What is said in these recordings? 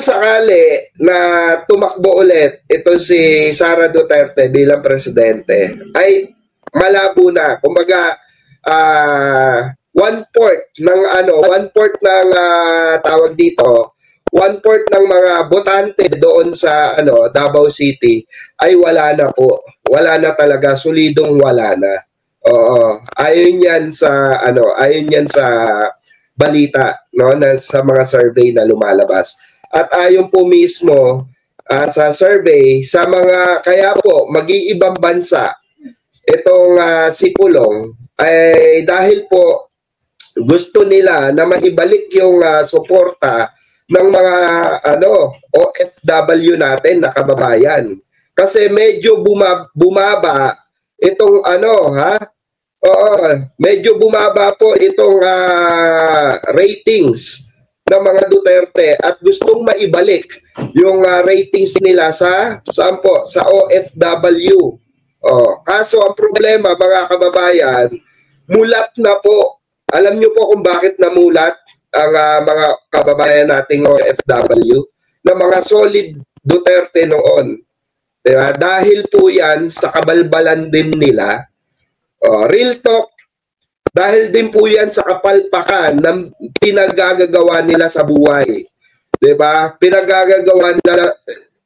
sakali na tumakbo ulit ito si Sara Duterte bilang presidente, ay malabo na. Kumbaga, one-fourth ng tawag dito, one-fourth ng mga botante doon sa Davao City ay wala na po. Wala na talaga, solidong wala na. Oo, ayon yan sa balita, no, na sa mga survey na lumalabas. At ayon po mismo sa survey sa mga, kaya po mag-iibang bansa itong si Pulong ay dahil po gusto nila na maibalik yung suporta ng mga OFW natin na kababayan. Kasi medyo bumaba itong medyo bumaba po itong ratings ng mga Duterte at gustong maibalik yung ratings nila sa OFW. Kaso ang problema, mga kababayan, mulat na po. Alam nyo po kung bakit namulat ang mga kababayan nating OFW na mga solid Duterte noon. Diba? Dahil po yan sa kabalbalan din nila. Real talk, dahil din po yan sa kapalpakan ng pinagagagawa nila sa buhay. Diba? Pinagagagawa nila,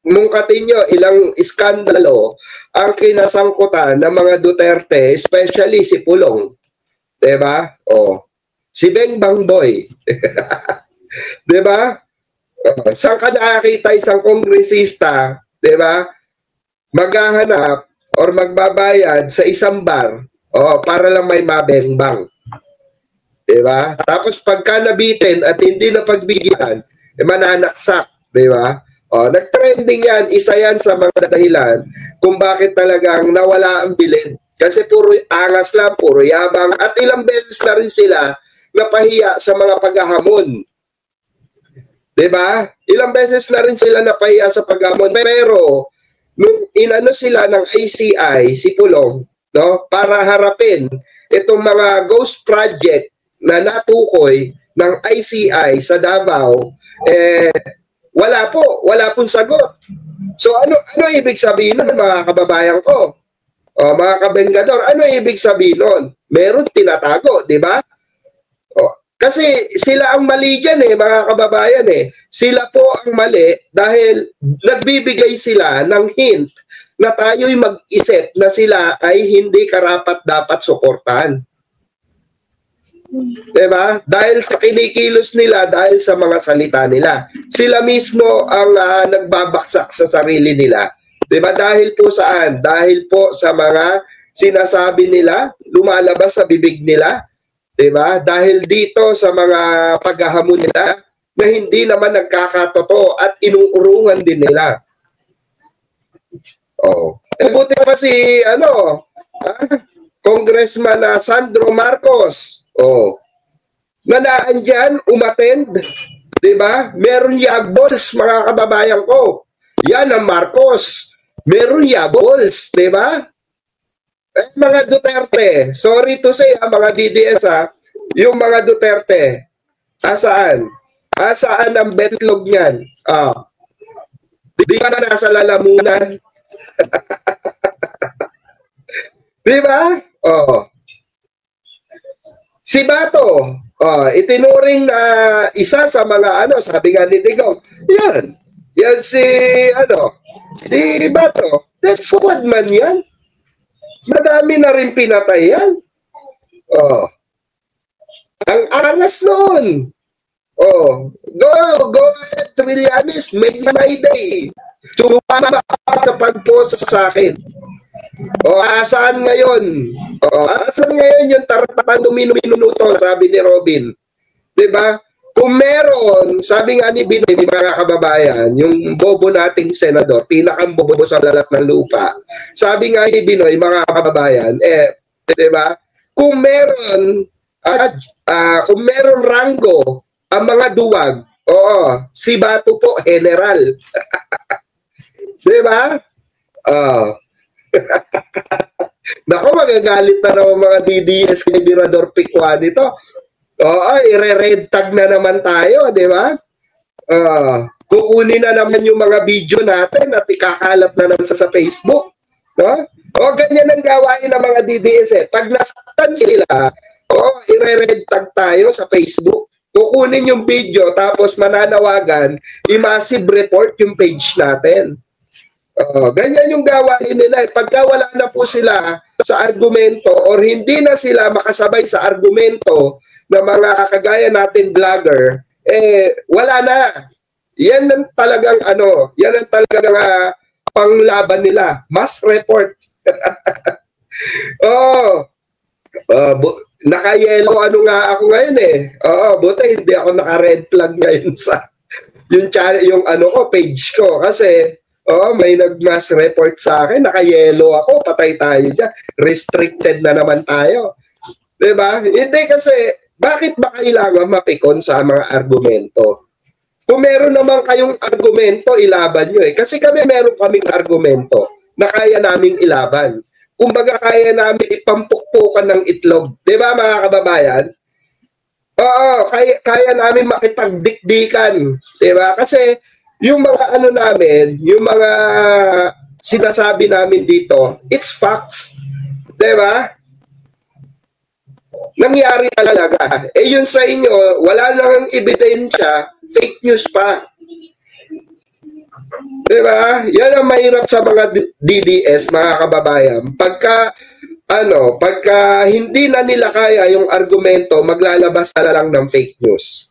mungkatin nyo, ilang iskandalo ang kinasangkutan ng mga Duterte, especially si Pulong. Diba? Si Beng Bangboy. Diba? Saan ka nakakita isang kongresista, diba, maghahanap or magbabayad sa isang bar para lang may mabengbang. Diba? Tapos pagka nabitin at hindi na pagbigyan, mananaksak. Diba? Nag-trending yan. Isa yan sa mga dahilan kung bakit talagang nawala ang bilid. Kasi puro angas lang, puro yabang. At ilang beses na rin sila napahiya sa mga paghahamon. Diba? Ilang beses na rin sila napahiya sa paghahamon. Pero nung inano sila ng ICI, si Pulong, no, para harapin itong mga ghost project na natukoy ng ICI sa Davao, wala pong sagot. So ano ibig sabihin nun, mga kababayan ko? Mga kabengador, ano ibig sabihin nun? Meron tinatago, di ba? Kasi sila ang mali dyan mga kababayan Sila po ang mali dahil nagbibigay sila ng hint na tayo'y mag-isip na sila ay hindi karapat-dapat suportahan. Diba? Dahil sa kinikilos nila, dahil sa mga salita nila. Sila mismo ang nagbabaksak sa sarili nila. Diba? Dahil po saan? Dahil po sa mga sinasabi nila, lumalabas sa bibig nila. Diba? Dahil dito sa mga paghahamon nila na hindi naman nagkakatotoo at inuurungan din nila. Buti pa si Congressman Sandro Marcos. Nanaan dyan, umattend. Diba? Meron yagbols, mga kababayan ko. Yan ang Marcos. Meron yagbols, diba? Mga Duterte, sorry to say mga DDS yung mga Duterte, asaan? Asaan ang betlog niyan? Di ba na nasa lalamunan? Di ba? Si Bato, itinuring na isa sa mga sabi nga ni Digong, yan si Bato, that's squad man yan. Madami na rin pinatay yan. Ang angas noon. Go ahead, Trillanes, make my day. Sumama ka sa pag-post sa akin. Asaan ngayon? Asaan ngayon yung tarapatang minuto, sabi ni Robin. Diba? Kung meron, sabi nga ni Binoy, mga kababayan, yung bobo nating senador, pinakang bobo sa lalat ng lupa. Sabi nga ni Binoy, mga kababayan, diba? Kung meron ranggo ang mga duwag, si Bato po, general. Diba? Naku, magagalit na naman mga DDS kay Mirador Pikwan ito. I-red tag na naman tayo, di ba? kukunin na naman yung mga video natin at ikakalat na naman sa Facebook. No? O, ganyan ang gawain ng mga DDS eh. Pag nasaktan sila, i-red tag tayo sa Facebook. Kukunin yung video, tapos mananawagan, i-massive report yung page natin. Ganyan yung gawain nila. Pagka wala na po sila sa argumento or hindi na sila makasabay sa argumento ng mga kagaya natin vlogger, wala na. Yan ang talagang panglaban nila. Mass report. Naka-yellow nga ako ngayon eh. Buti hindi ako naka-red flag ngayon sa yung page ko kasi may nag-mass report sa akin, naka-yellow ako, patay tayo dyan. Restricted na naman tayo. Diba? Hindi kasi, bakit ba kailangan mapikon sa mga argumento? Kung meron naman kayong argumento, ilaban nyo eh. Kasi meron kaming argumento na kaya naming ilaban. Kumbaga kaya namin ipampukpukan ng itlog. Diba mga kababayan? Kaya namin makipagdikdikan. Diba? Kasi yung mga namin, yung mga sinasabi namin dito, it's facts. Diba? Nangyari talaga. Yun sa inyo, wala nang ebidensya, fake news pa. Diba? Yan ang mahirap sa mga DDS, mga kababayan. Pagka hindi na nila kaya yung argumento, maglalabas na lang ng fake news.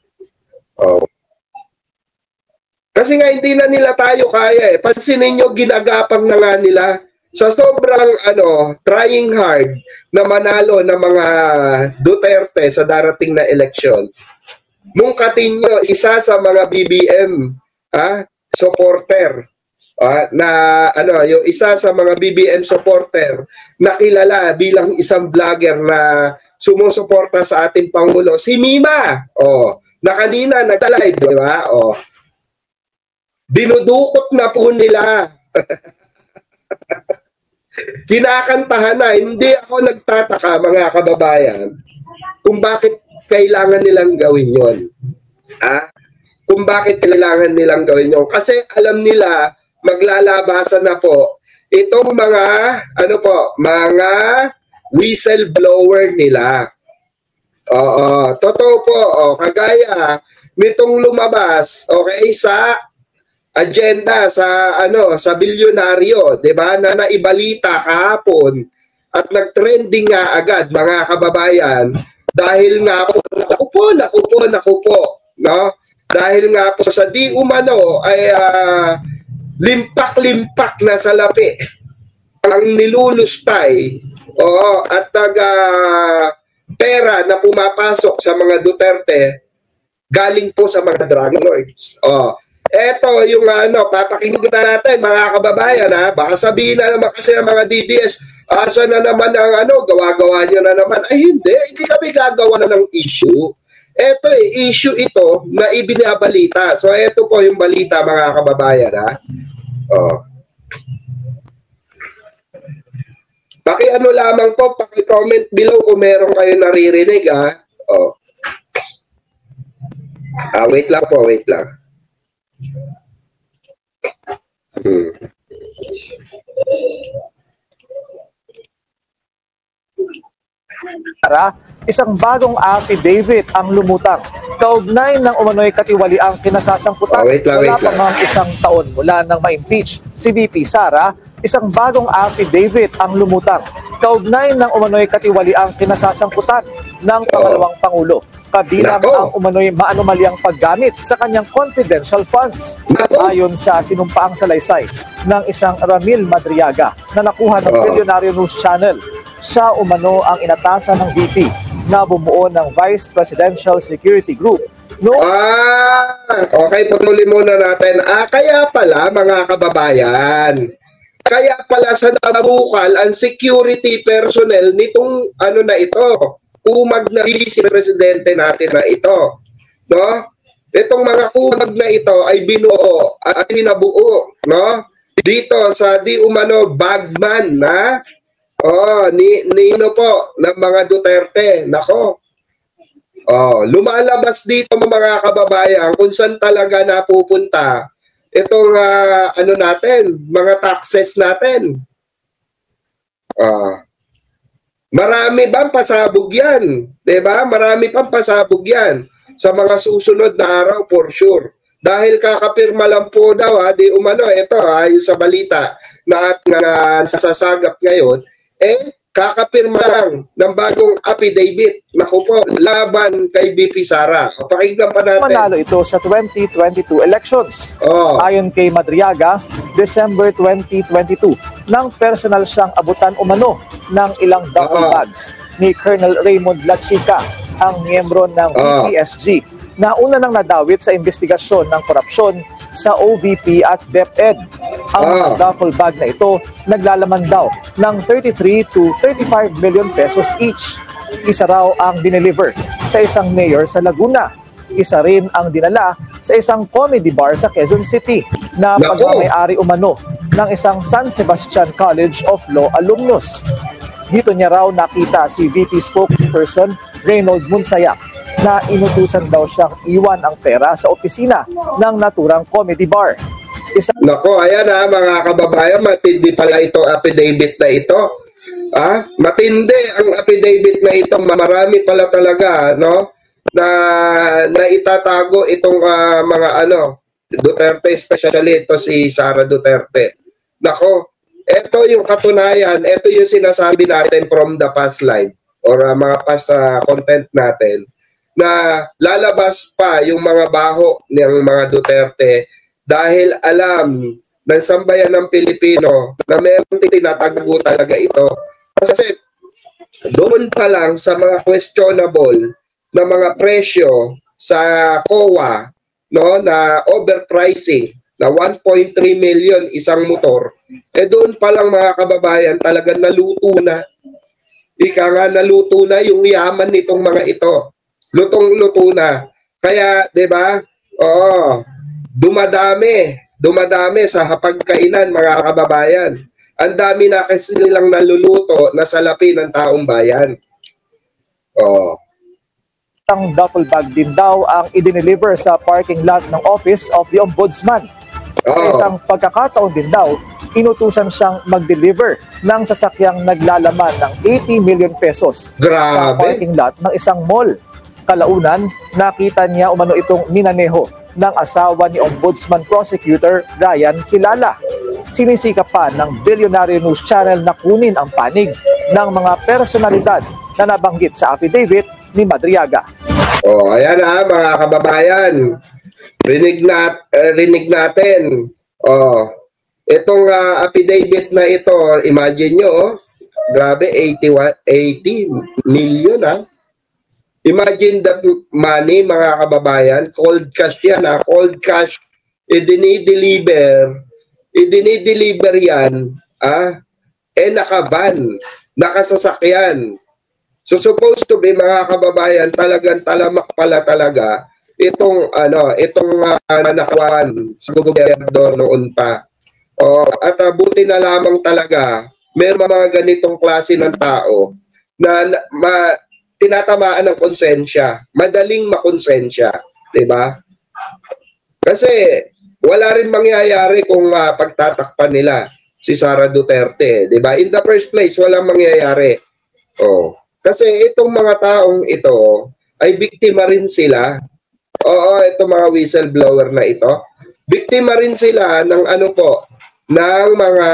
Kasi nga hindi na nila tayo kaya eh. Pansinin nyo, ginagapang na nga nila sa sobrang trying hard na manalo ng mga Duterte sa darating na eleksyon. Mungkatin nyo, isa sa mga BBM supporter yung isa sa mga BBM supporter na kilala bilang isang vlogger na sumusuporta sa ating Pangulo, si Mima. Na kanina nag-live, di ba? Dinudukot na po nila. Kinakantahan na. Hindi ako nagtataka, mga kababayan, kung bakit kailangan nilang gawin yon. Kung bakit kailangan nilang gawin yon. Kasi alam nila, maglalabasan na po itong mga, mga whistleblower nila. Totoo po, kagaya nitong lumabas, sa agenda sa bilyonaryo, 'di ba? Na naibalita kahapon at nagtrending nga agad, mga kababayan, dahil nga po naku po, no? Dahil nga po sa di umano ay limpak-limpak na salapi ang nilulustay at pera na pumapasok sa mga Duterte galing po sa mga drug lords. Eto yung papakinggan na natin, mga kababayan, baka sabihin na naman kasi ng mga DDS, asa na naman ang gawa-gawa nyo na naman. Ay hindi kami gagawa na ng issue. Eto issue ito na ibinabalita. So eto po yung balita, mga kababayan, Paki-ano lamang po, paki-comment below kung meron kayo naririnig, wait lang po, wait lang. Isang bagong affidavit ang lumutang kaugnay ng umano'y katiwaliang kinasasangkutan. Wala pa nga isang taon mula nang ma-impeach si VP Sara. Isang bagong affidavit ang lumutang kaugnay ng umano'y katiwaliang kinasasangkutan ng pangalawang Pangulo, kabilang ang umano'y maanumalyang paggamit sa kanyang confidential funds. Ayon sa sinumpaang salaysay ng isang Ramil Madriaga na nakuha ng Billionaire News Channel, siya umano ang inatasan ng VP na bumuo ng Vice Presidential Security Group. Okay, patuloy muna natin. Kaya pala, mga kababayan, kaya pala sa nabukal ang security personnel nitong kumag na vice presidente natin na ito. No? Itong mga kumag na ito ay binuo at pinabuo, no? Dito sa di umano bagman na nino po ng mga Duterte. Nako. Lumalabas dito, mga kababayan, kung saan talaga napupunta itong ano natin, mga taxes natin. Marami bang pasabog yan? Diba? Marami pang pasabog yan sa mga susunod na araw for sure. Dahil kakapirma lang po daw, di umano, ito yung sa balita na nasasagap ngayon, kakapirma lang ng bagong affidavit. Naku po, laban kay BP Sara. Pakinggan pa natin. Manalo ito sa 2022 elections. Ayon kay Madriaga, December 2022, nang personal siyang abutan umano ng ilang duffel bags ni Colonel Raymond Lachica, ang miyembro ng BPSG, na una nang nadawit sa investigasyon ng korupsyon sa OVP at DepEd. Ang mga duffel bag na ito naglalaman daw ng 33 to 35 million pesos each. Isa raw ang dineliver sa isang mayor sa Laguna. Isa rin ang dinala sa isang comedy bar sa Quezon City na pagmamayari umano ng isang San Sebastian College of Law alumnus. Dito niya raw nakita si VP spokesperson Reynold Munsayak na inutusan daw siyang iwan ang pera sa opisina ng naturang comedy bar. Nako, ayan mga kababayan, matindi pala itong affidavit na ito. Matindi ang affidavit na ito. Marami pala talaga, no? Na itatago itong mga Duterte, especially ito si Sara Duterte. Nako, ito yung katunayan, ito yung sinasabi natin from the past live or mga past content natin, na lalabas pa yung mga baho ng mga Duterte dahil alam ng sambayan ng Pilipino na meron tinatago talaga ito. Kasi doon pa lang sa mga questionable na mga presyo sa COA, no, na overpricing na 1.3 million isang motor, doon pa lang mga kababayan talagang naluto na. Ika nga, naluto na yung yaman nitong mga ito. Lutong-luto na. Kaya, 'di ba? Dumadami sa hapagkainan mga kababayan. Ang dami na kasi nilang naluluto na salapi ng taong bayan. Ang duffel bag din daw ang i-deliver sa parking lot ng Office of the Ombudsman. Sa isang pagkakataon din daw, inutusan siyang mag-deliver ng sasakyang naglalaman ng 80 million pesos sa parking lot ng isang mall. Kalaunan, nakita niya umano itong minaneho ng asawa ni Ombudsman Prosecutor Ryan Kilala. Sinisikap pa ng Billionaire News Channel na kunin ang panig ng mga personalidad na nabanggit sa affidavit ni Madriaga. Ayan mga kababayan. Rinig natin. Itong affidavit na ito, imagine nyo, grabe, 80 million Imagine that money, mga kababayan, cold cash yan, cold cash, idinideliver yan, nakaban, nakasasakyan. So supposed to be, mga kababayan, talagang talamak pala talaga itong nakawan sa gobyerno noon pa. At buti na lamang talaga, may mga ganitong klase ng tao na tinatamaan ng konsensya, madaling makonsensya, 'di ba? Kasi wala rin mangyayari kung pagtatakpan nila si Sara Duterte, 'di ba? In the first place, walang mangyayari. Kasi itong mga taong ito ay biktima rin sila. Itong mga whistleblower na ito, biktima rin sila ng ng mga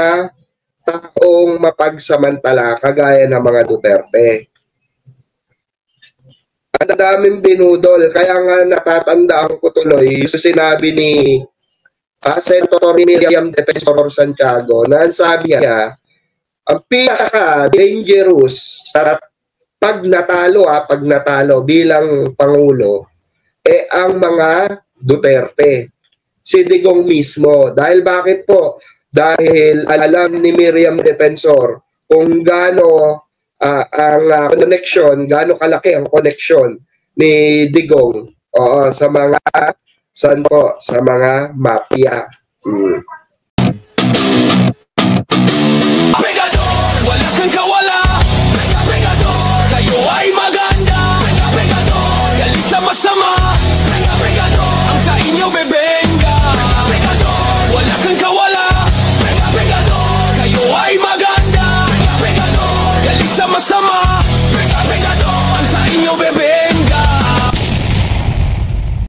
taong mapagsamantala kagaya ng mga Duterte. Ang daming binudol. Kaya nga natatandaan ko tuloy yung sinabi ni Senator Miriam Defensor Santiago na sabi niya, ang pinaka-dangerous pag natalo bilang Pangulo, ang mga Duterte. Si Digong mismo. Dahil bakit po? Dahil alam ni Miriam Defensor kung gaano ang connection, gaano kalaki ang connection ni Digong sa mga mafia.